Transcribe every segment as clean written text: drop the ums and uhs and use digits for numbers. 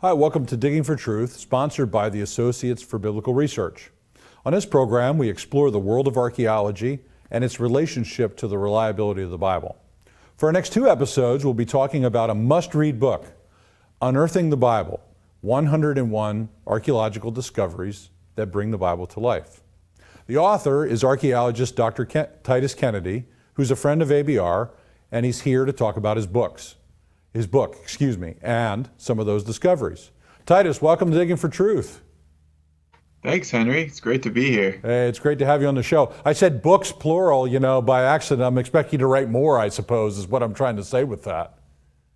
Hi, welcome to Digging for Truth, sponsored by the Associates for Biblical Research. On this program, we explore the world of archaeology and its relationship to the reliability of the Bible. For our next two episodes, we'll be talking about a must-read book, Unearthing the Bible, 101 Archaeological Discoveries that Bring the Bible to Life. The author is archaeologist Dr. Titus Kennedy, who's a friend of ABR, and he's here to talk about his book, and some of those discoveries. Titus, welcome to Digging for Truth. Thanks, Henry. It's great to be here. Hey, it's great to have you on the show. I said books, plural, by accident. I'm expecting you to write more, I suppose, is what I'm trying to say with that.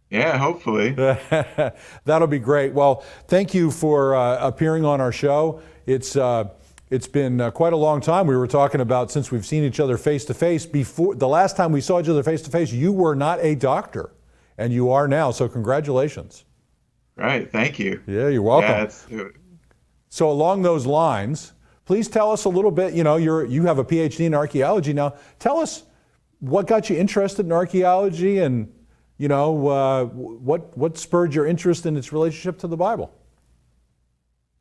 Yeah, hopefully. That'll be great. Well, thank you for appearing on our show. It's been quite a long time. We were talking about since we've seen each other face to face. Before the last time we saw each other face to face, you were not a doctor, and you are now. So congratulations. Right. Thank you. Yeah, you're welcome. Yeah, So along those lines, please tell us a little bit. You have a PhD in archaeology now. Tell us what got you interested in archaeology, and what spurred your interest in its relationship to the Bible.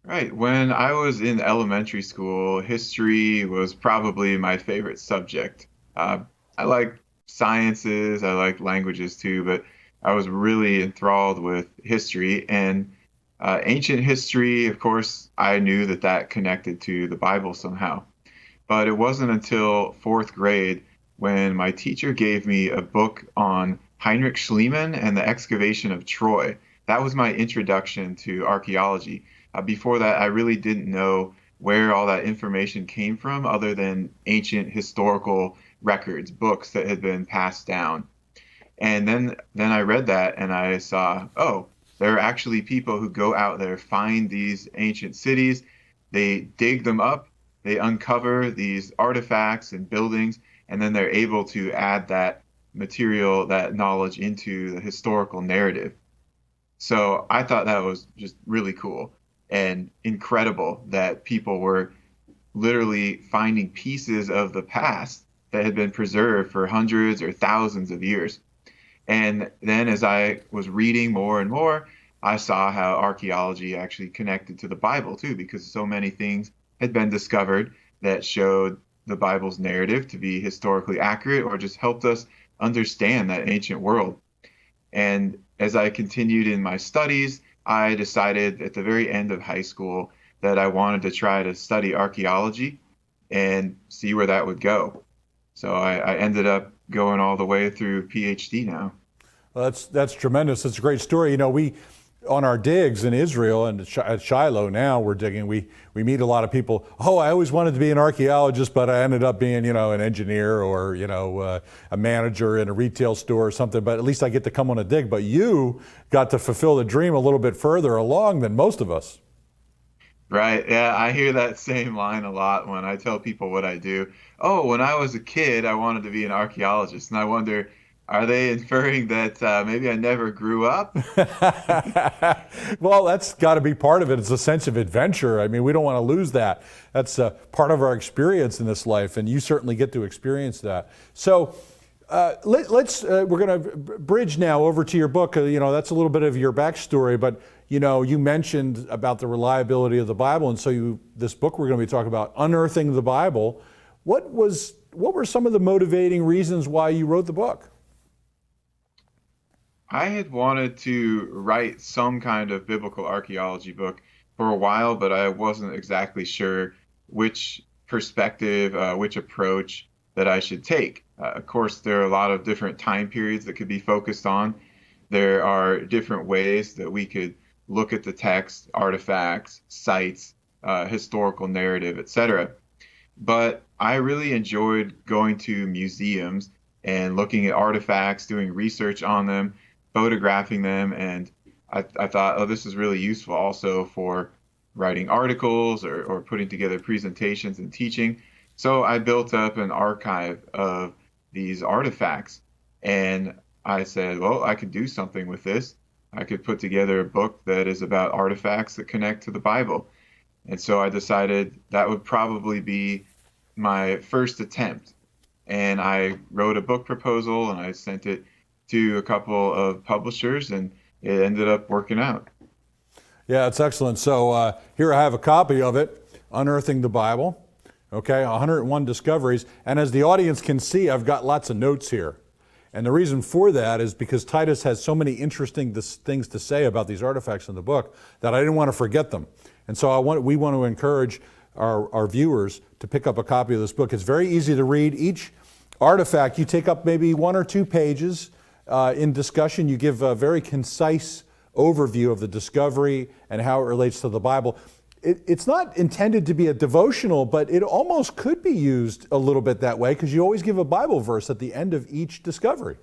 right. When I was in elementary school, history was probably my favorite subject. I like sciences, I like languages too, but I was really enthralled with history and ancient history. Of course, I knew that connected to the Bible somehow. But it wasn't until fourth grade when my teacher gave me a book on Heinrich Schliemann and the excavation of Troy. That was my introduction to archaeology. Before that, I really didn't know where all that information came from other than ancient historical records, books that had been passed down. And then I read that and I saw, oh, there are actually people who go out there, find these ancient cities, they dig them up, they uncover these artifacts and buildings, and then they're able to add that material, that knowledge into the historical narrative. So I thought that was just really cool and incredible that people were literally finding pieces of the past that had been preserved for hundreds or thousands of years. And then as I was reading more and more, I saw how archaeology actually connected to the Bible too, because so many things had been discovered that showed the Bible's narrative to be historically accurate or just helped us understand that ancient world. And as I continued in my studies, I decided at the very end of high school that I wanted to try to study archaeology and see where that would go. So I ended up going all the way through PhD now. Well, that's tremendous. It's a great story. We on our digs in Israel and at Shiloh now we're digging. We meet a lot of people. Oh, I always wanted to be an archaeologist, but I ended up being an engineer or a manager in a retail store or something. But at least I get to come on a dig. But you got to fulfill the dream a little bit further along than most of us. Right. Yeah, I hear that same line a lot when I tell people what I do. Oh, when I was a kid, I wanted to be an archaeologist. And I wonder, are they inferring that maybe I never grew up? Well, that's got to be part of it. It's a sense of adventure. I mean, we don't want to lose that. That's part of our experience in this life, and you certainly get to experience that. So we're going to bridge now over to your book. That's a little bit of your backstory, but you mentioned about the reliability of the Bible, and so this book we're going to be talking about, Unearthing the Bible. What were some of the motivating reasons why you wrote the book? I had wanted to write some kind of biblical archaeology book for a while, but I wasn't exactly sure which perspective, which approach that I should take. Of course, there are a lot of different time periods that could be focused on. There are different ways that we could look at the text, artifacts, sites, historical narrative, etc. But I really enjoyed going to museums and looking at artifacts, doing research on them, photographing them, and I thought, oh, this is really useful also for writing articles or putting together presentations and teaching. So I built up an archive of these artifacts, and I said, well, I could do something with this. I could put together a book that is about artifacts that connect to the Bible. And so I decided that would probably be my first attempt. And I wrote a book proposal and I sent it to a couple of publishers, and it ended up working out. Yeah, it's excellent. So here I have a copy of it, Unearthing the Bible. Okay, 101 discoveries. And as the audience can see, I've got lots of notes here. And the reason for that is because Titus has so many interesting things to say about these artifacts in the book that I didn't want to forget them. And so we want to encourage our viewers to pick up a copy of this book. It's very easy to read. Each artifact, you take up maybe 1 or 2 pages in discussion. You give a very concise overview of the discovery and how it relates to the Bible. It's not intended to be a devotional, but it almost could be used a little bit that way because you always give a Bible verse at the end of each discovery.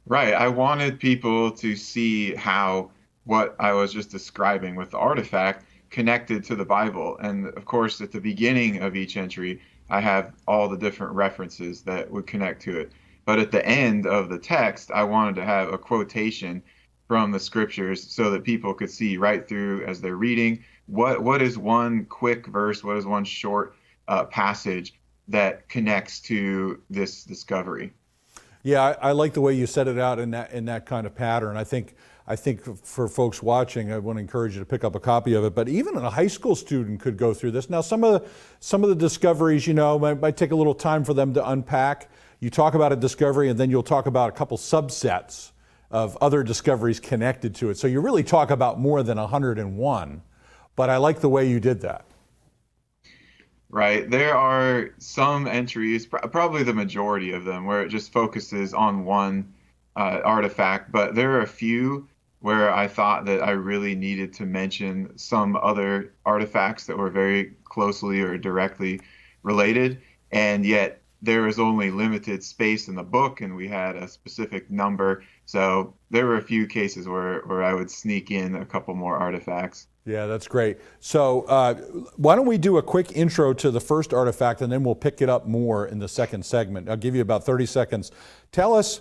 Right. I wanted people to see how what I was just describing with the artifact connected to the Bible. And of course, at the beginning of each entry, I have all the different references that would connect to it. But at the end of the text, I wanted to have a quotation from the scriptures so that people could see right through as they're reading what is one quick verse, what is one short passage that connects to this discovery. Yeah, I like the way you set it out in that kind of pattern. I think for folks watching, I want to encourage you to pick up a copy of it. But even a high school student could go through this. Now, some of the discoveries, might take a little time for them to unpack. You talk about a discovery, and then you'll talk about a couple subsets of other discoveries connected to it. So you really talk about more than 101. But I like the way you did that. Right. There are some entries, probably the majority of them, where it just focuses on one artifact. But there are a few where I thought that I really needed to mention some other artifacts that were very closely or directly related. And yet there was only limited space in the book, and we had a specific number. So there were a few cases where I would sneak in a couple more artifacts. Yeah, that's great. So why don't we do a quick intro to the first artifact, and then we'll pick it up more in the second segment. I'll give you about 30 seconds. Tell us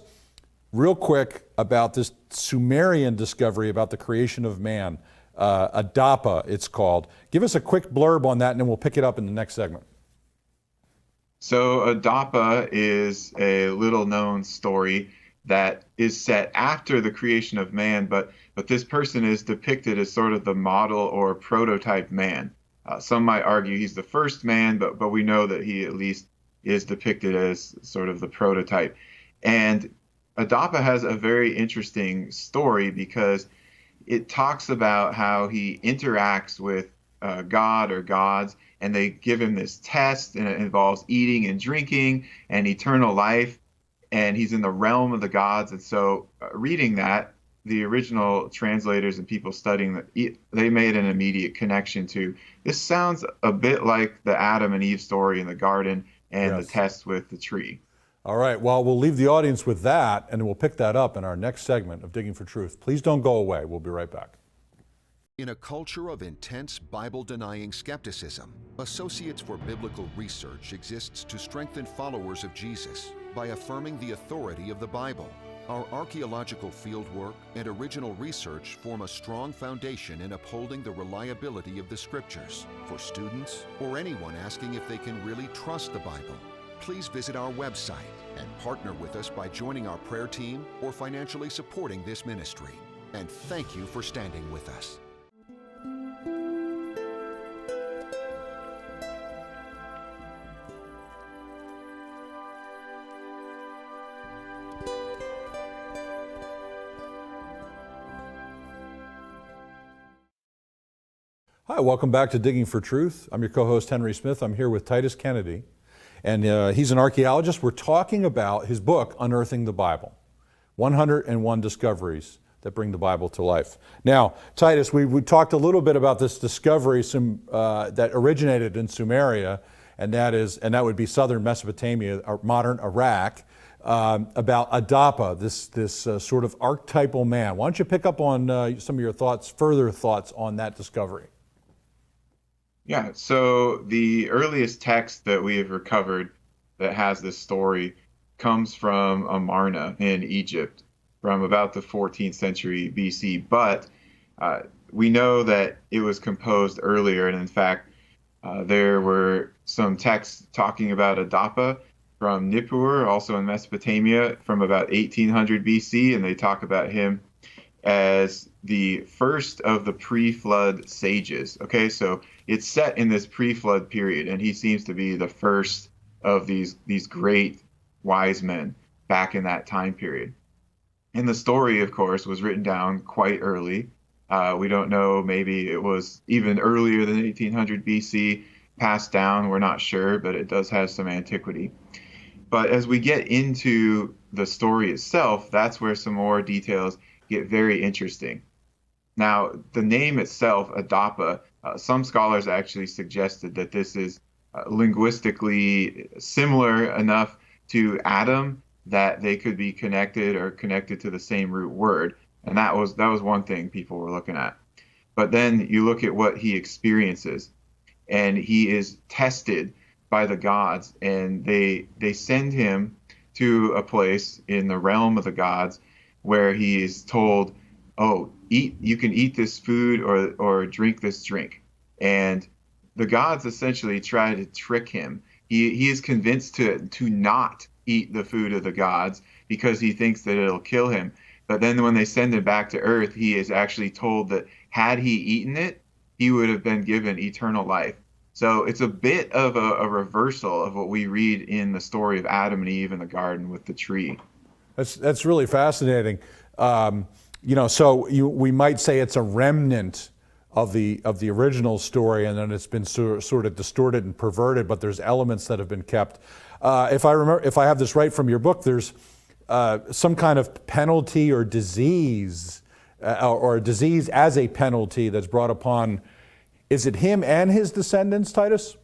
real quick about this Sumerian discovery about the creation of man. Adapa, it's called. Give us a quick blurb on that, and then we'll pick it up in the next segment. So Adapa is a little-known story that is set after the creation of man, but this person is depicted as sort of the model or prototype man. Some might argue he's the first man, but we know that he at least is depicted as sort of the prototype. And Adapa has a very interesting story because it talks about how he interacts with God or gods, and they give him this test, and it involves eating and drinking and eternal life, and he's in the realm of the gods. And so reading that, the original translators and people studying that, they made an immediate connection to, this sounds a bit like the Adam and Eve story in the garden and Yes. the test with the tree. All right, well, we'll leave the audience with that, and we'll pick that up in our next segment of Digging for Truth. Please don't go away. We'll be right back. In a culture of intense Bible-denying skepticism, Associates for Biblical Research exists to strengthen followers of Jesus by affirming the authority of the Bible. Our archaeological fieldwork and original research form a strong foundation in upholding the reliability of the Scriptures. For students or anyone asking if they can really trust the Bible, please visit our website and partner with us by joining our prayer team or financially supporting this ministry. And thank you for standing with us. Hi, welcome back to Digging for Truth. I'm your co-host, Henry Smith. I'm here with Titus Kennedy, and he's an archaeologist. We're talking about his book, Unearthing the Bible, 101 Discoveries that Bring the Bible to Life. Now, Titus, we talked a little bit about this discovery that originated in Sumeria, and that would be southern Mesopotamia, or modern Iraq, about Adapa, this sort of archetypal man. Why don't you pick up on some of your further thoughts on that discovery? Yeah, so the earliest text that we have recovered that has this story comes from Amarna in Egypt from about the 14th century BC, but we know that it was composed earlier, and in fact, there were some texts talking about Adapa from Nippur, also in Mesopotamia, from about 1800 BC, and they talk about him as the first of the pre-flood sages. Okay, so it's set in this pre-flood period, and he seems to be the first of these great wise men back in that time period. And the story, of course, was written down quite early. We don't know, maybe it was even earlier than 1800 BC, passed down. We're not sure, but it does have some antiquity. But as we get into the story itself, that's where some more details get very interesting. Now, the name itself, Adapa, some scholars actually suggested that this is linguistically similar enough to Adam that they could be connected or connected to the same root word. And that was one thing people were looking at. But then you look at what he experiences, and he is tested by the gods, and they send him to a place in the realm of the gods where he is told, "Oh, you can eat this food or drink this drink." And the gods essentially try to trick him. He is convinced to not eat the food of the gods because he thinks that it'll kill him. But then when they send him back to Earth, he is actually told that had he eaten it, he would have been given eternal life. So it's a bit of a reversal of what we read in the story of Adam and Eve in the garden with the tree. That's really fascinating. So we might say it's a remnant of the original story, and then it's been sort of distorted and perverted. But there's elements that have been kept. If I have this right from your book, there's some kind of penalty or disease, or a disease as a penalty that's brought upon. Is it him and his descendants, Titus?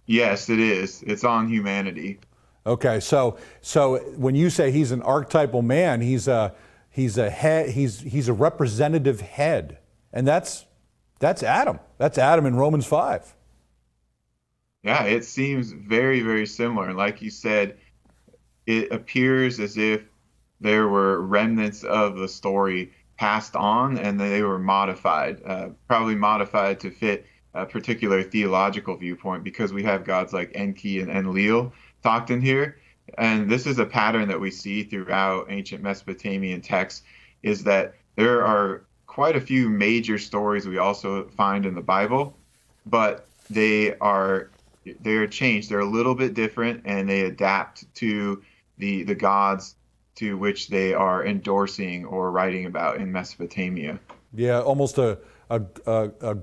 Yes, it is. It's on humanity. Okay, so when you say he's an archetypal man, he's a head, he's a representative head, and that's Adam. That's Adam in Romans 5. Yeah, it seems very, very similar. And like you said, it appears as if there were remnants of the story passed on, and they were modified, probably modified to fit a particular theological viewpoint, because we have gods like Enki and Enlil talked in here. And this is a pattern that we see throughout ancient Mesopotamian texts, is that there are quite a few major stories we also find in the Bible, but they are changed. They're a little bit different, and they adapt to the gods to which they are endorsing or writing about in Mesopotamia. Yeah, almost a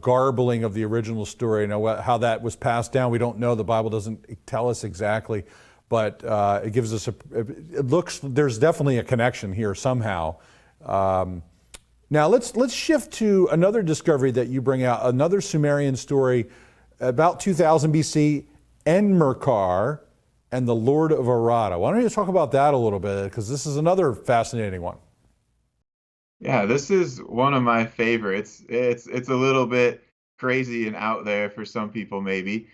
garbling of the original story. How that was passed down, we don't know. The Bible doesn't tell us exactly, but it gives us it looks, there's definitely a connection here somehow. Now let's shift to another discovery that you bring out, another Sumerian story about 2000 BC, Enmercar and the Lord of Aratta. Why don't you talk about that a little bit, because this is another fascinating one. Yeah, this is one of my favorites. It's a little bit crazy and out there for some people maybe,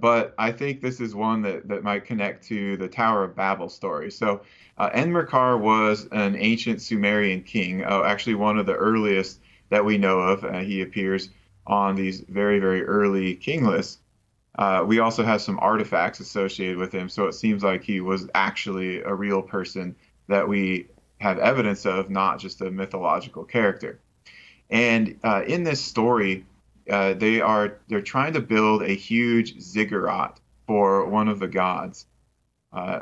but I think this is one that might connect to the Tower of Babel story. So Enmerkar was an ancient Sumerian king, actually one of the earliest that we know of. He appears on these very, very early king lists. We also have some artifacts associated with him, so it seems like he was actually a real person that we have evidence of, not just a mythological character. And in this story, they're trying to build a huge ziggurat for one of the gods.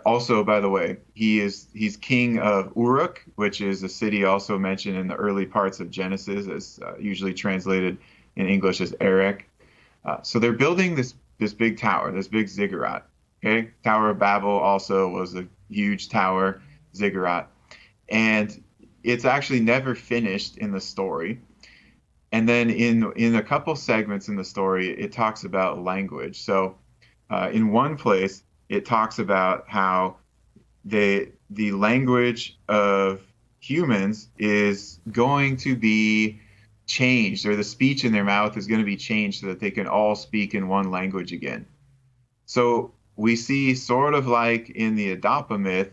Also, by the way, he's king of Uruk, which is a city also mentioned in the early parts of Genesis, as usually translated in English as Erech. So they're building this big tower, this big ziggurat. Okay, Tower of Babel also was a huge tower, ziggurat, and it's actually never finished in the story. And then in a couple segments in the story, it talks about language. So in one place, it talks about how the language of humans is going to be changed, or the speech in their mouth is going to be changed so that they can all speak in one language again. So we see, sort of like in the Adapa myth,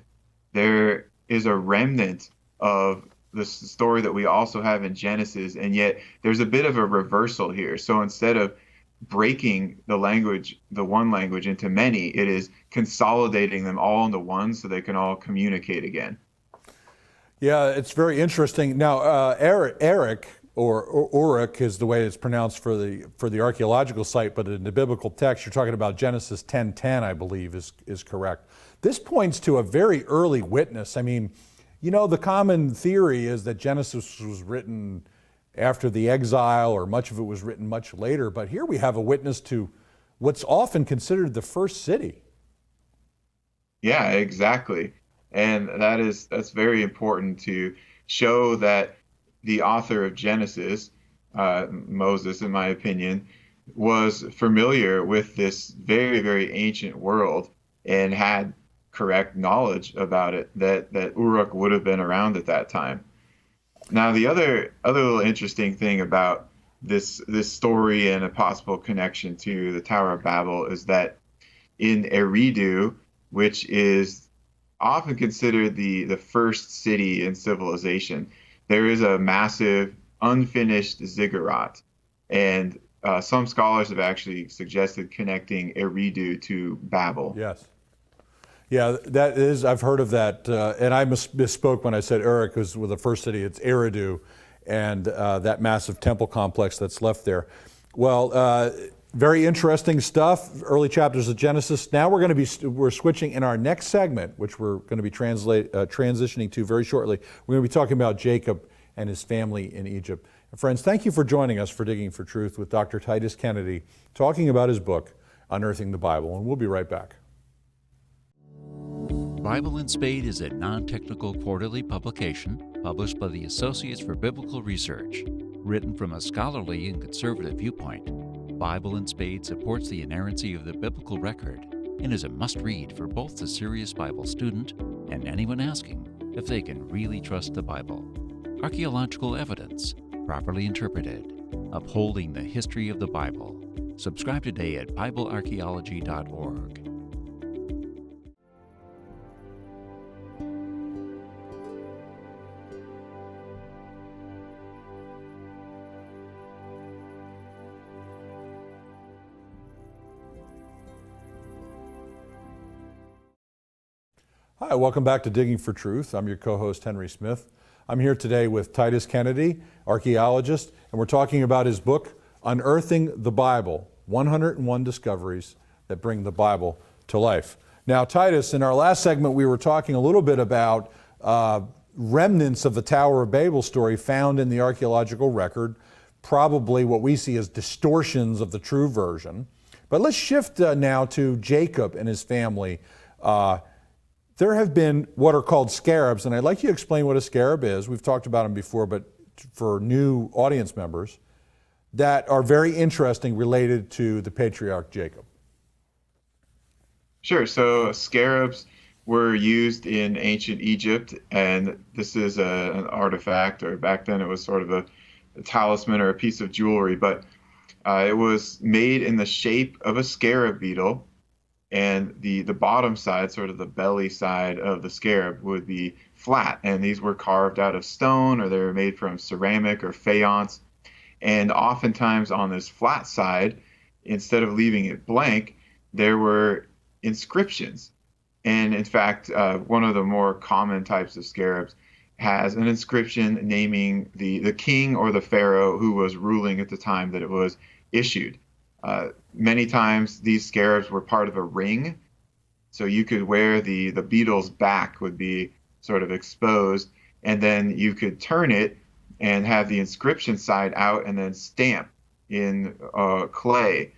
there is a remnant of the story that we also have in Genesis, and yet there's a bit of a reversal here. So instead of breaking the one language into many, it is consolidating them all into one so they can all communicate again. Yeah, it's very interesting. Now, Eric or Uruk is the way it's pronounced for the archaeological site, but in the biblical text, you're talking about Genesis 10:10, I believe, is correct. This points to a very early witness. I mean, the common theory is that Genesis was written after the exile, or much of it was written much later. But here we have a witness to what's often considered the first city. Yeah, exactly. And that's very important to show that the author of Genesis, Moses, in my opinion, was familiar with this very, very ancient world and had correct knowledge about it, that Uruk would have been around at that time. Now, the other little interesting thing about this story and a possible connection to the Tower of Babel is that in Eridu, which is often considered the first city in civilization, there is a massive unfinished ziggurat. And some scholars have actually suggested connecting Eridu to Babel. Yes. Yeah, that is, I've heard of that. And I misspoke when I said Uruk was the first city. It's Eridu, and that massive temple complex that's left there. Well, very interesting stuff, early chapters of Genesis. Now we're switching in our next segment, which we're going to be transitioning to very shortly. We're going to be talking about Jacob and his family in Egypt. And friends, thank you for joining us for Digging for Truth with Dr. Titus Kennedy, talking about his book, Unearthing the Bible. And we'll be right back. Bible in Spade is a non-technical quarterly publication published by the Associates for Biblical Research. Written from a scholarly and conservative viewpoint, Bible in Spade supports the inerrancy of the biblical record and is a must-read for both the serious Bible student and anyone asking if they can really trust the Bible. Archaeological evidence, properly interpreted, upholding the history of the Bible. Subscribe today at BibleArchaeology.org. Hi, welcome back to Digging for Truth. I'm your co-host, Henry Smith. I'm here today with Titus Kennedy, archaeologist, and we're talking about his book, Unearthing the Bible, 101 Discoveries that Bring the Bible to Life. Now, Titus, in our last segment, we were talking a little bit about remnants of the Tower of Babel story found in the archaeological record, probably what we see as distortions of the true version. But let's shift now to Jacob and his family. There have been what are called scarabs, and I'd like you to explain what a scarab is. We've talked about them before, but for new audience members, that are very interesting related to the patriarch Jacob. Sure. So scarabs were used in ancient Egypt, and this is an artifact, or back then it was sort of a talisman or a piece of jewelry, but it was made in the shape of a scarab beetle. And the bottom side, sort of the belly side of the scarab, would be flat. And these were carved out of stone, or they were made from ceramic or faience. And oftentimes on this flat side, instead of leaving it blank, there were inscriptions. And in fact, one of the more common types of scarabs has an inscription naming the king or the pharaoh who was ruling at the time that it was issued. Many times these scarabs were part of a ring, so you could wear the beetle's back would be sort of exposed, and then you could turn it and have the inscription side out and then stamp in clay,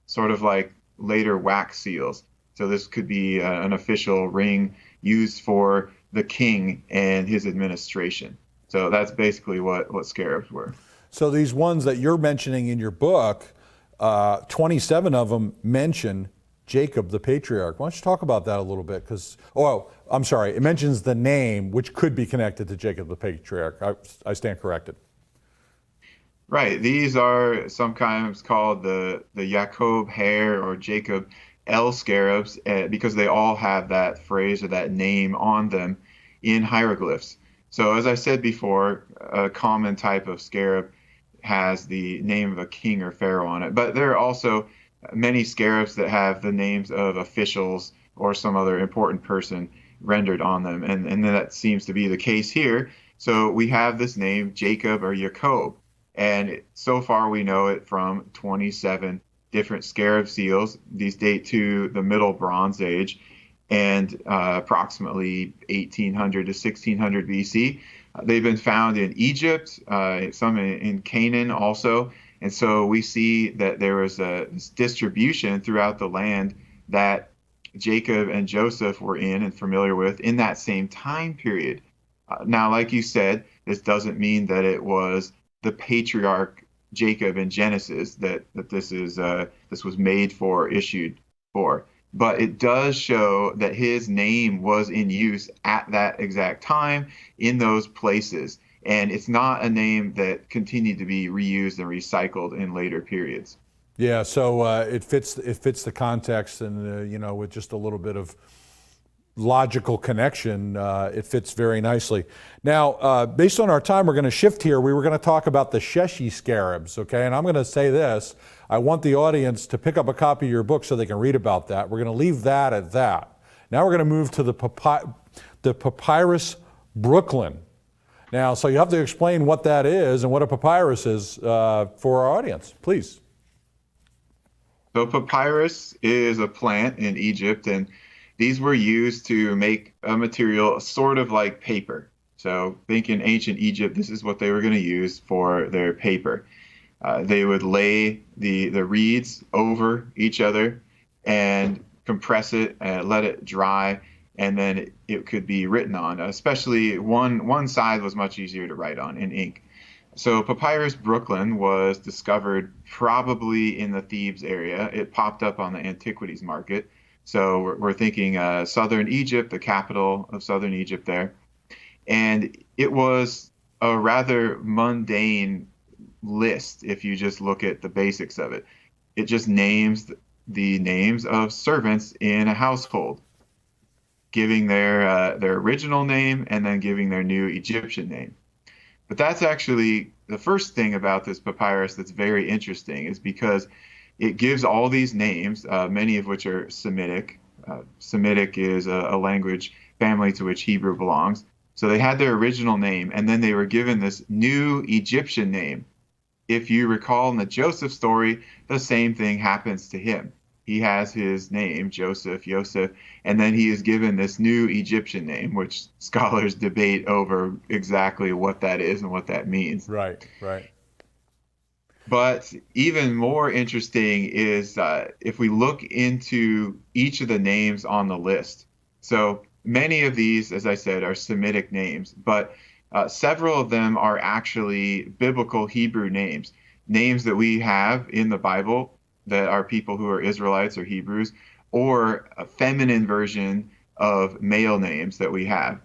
sort of like later wax seals. So this could be an official ring used for the king and his administration. So that's basically what scarabs were. So these ones that you're mentioning in your book, 27 of them mention Jacob the patriarch. Why don't you talk about that a little bit? It mentions the name, which could be connected to Jacob the patriarch. I stand corrected. Right. These are sometimes called the Jacob hair or Jacob el Scarabs because they all have that phrase or that name on them in hieroglyphs. So as I said before, a common type of scarab has the name of a king or pharaoh on it. But there are also many scarabs that have the names of officials or some other important person rendered on them. And that seems to be the case here. So we have this name, Jacob or Jacob. And so far we know it from 27 different scarab seals. These date to the Middle Bronze Age and approximately 1800 to 1600 BC. They've been found in Egypt, some in Canaan also. And so we see that there was this distribution throughout the land that Jacob and Joseph were in and familiar with in that same time period. Now, like you said, this doesn't mean that it was the patriarch Jacob in Genesis that this was made for, issued for. But it does show that his name was in use at that exact time in those places. And it's not a name that continued to be reused and recycled in later periods. Yeah, so it fits the context, and with just a little bit of logical connection, it fits very nicely. Now, based on our time, we're going to shift here. We were going to talk about the Sheshy Scarabs, okay? And I'm going to say this. I want the audience to pick up a copy of your book so they can read about that. We're going to leave that at that. Now we're going to move to the Papyrus Brooklyn. Now, so you have to explain what that is and what a papyrus is for our audience, please. So papyrus is a plant in Egypt, and these were used to make a material sort of like paper. So think in ancient Egypt, this is what they were going to use for their paper. They would lay the reeds over each other and compress it, let it dry, and then it could be written on. Especially one side was much easier to write on in ink. So Papyrus Brooklyn was discovered probably in the Thebes area. It popped up on the antiquities market. So we're thinking southern Egypt, the capital of southern Egypt there. And it was a rather mundane list if you just look at the basics of it. It just names the names of servants in a household, giving their original name and then giving their new Egyptian name. But that's actually the first thing about this papyrus that's very interesting, is because it gives all these names, many of which are Semitic. Semitic is a language family to which Hebrew belongs. So they had their original name, and then they were given this new Egyptian name. If you recall in the Joseph story, the same thing happens to him. He has his name, Joseph, and then he is given this new Egyptian name, which scholars debate over exactly what that is and what that means. Right. But even more interesting is if we look into each of the names on the list. So many of these, as I said, are Semitic names, but several of them are actually biblical Hebrew names that we have in the Bible that are people who are Israelites or Hebrews, or a feminine version of male names that we have.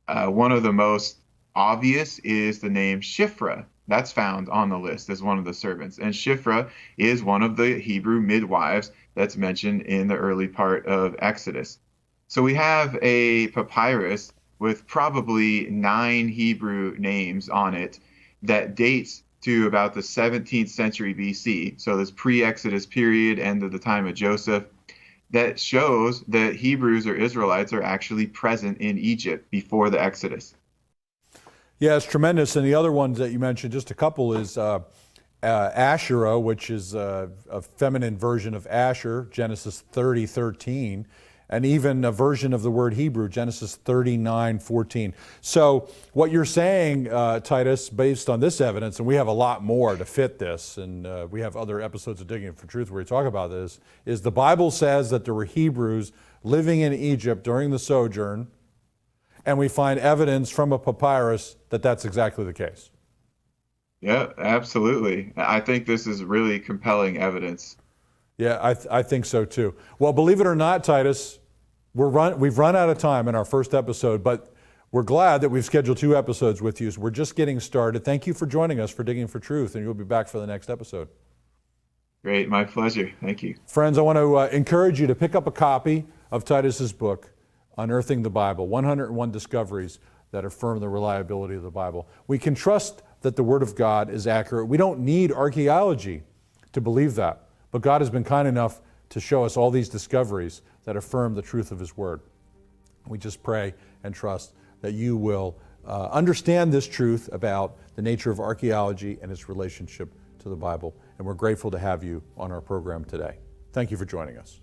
One of the most obvious is the name Shiphrah. That's found on the list as one of the servants. And Shiphrah is one of the Hebrew midwives that's mentioned in the early part of Exodus. So we have a papyrus with probably 9 Hebrew names on it that dates to about the 17th century BC, so this pre-Exodus period, end of the time of Joseph, that shows that Hebrews or Israelites are actually present in Egypt before the Exodus. Yeah, it's tremendous. And the other ones that you mentioned, just a couple, is Asherah, which is a feminine version of Asher, Genesis 30:13, and even a version of the word Hebrew, Genesis 39:14. So what you're saying, Titus, based on this evidence, and we have a lot more to fit this, and we have other episodes of Digging for Truth where we talk about this, is the Bible says that there were Hebrews living in Egypt during the sojourn, and we find evidence from a papyrus that that's exactly the case. Yeah, absolutely. I think this is really compelling evidence. Yeah, I think so too. Well, believe it or not, Titus, we've run out of time in our first episode, but we're glad that we've scheduled 2 episodes with you. So we're just getting started. Thank you for joining us for Digging for Truth, and you'll be back for the next episode. Great, my pleasure. Thank you. Friends, I want to encourage you to pick up a copy of Titus's book, Unearthing the Bible, 101 Discoveries that affirm the reliability of the Bible. We can trust that the Word of God is accurate. We don't need archaeology to believe that. But God has been kind enough to show us all these discoveries that affirm the truth of His Word. We just pray and trust that you will understand this truth about the nature of archaeology and its relationship to the Bible. And we're grateful to have you on our program today. Thank you for joining us.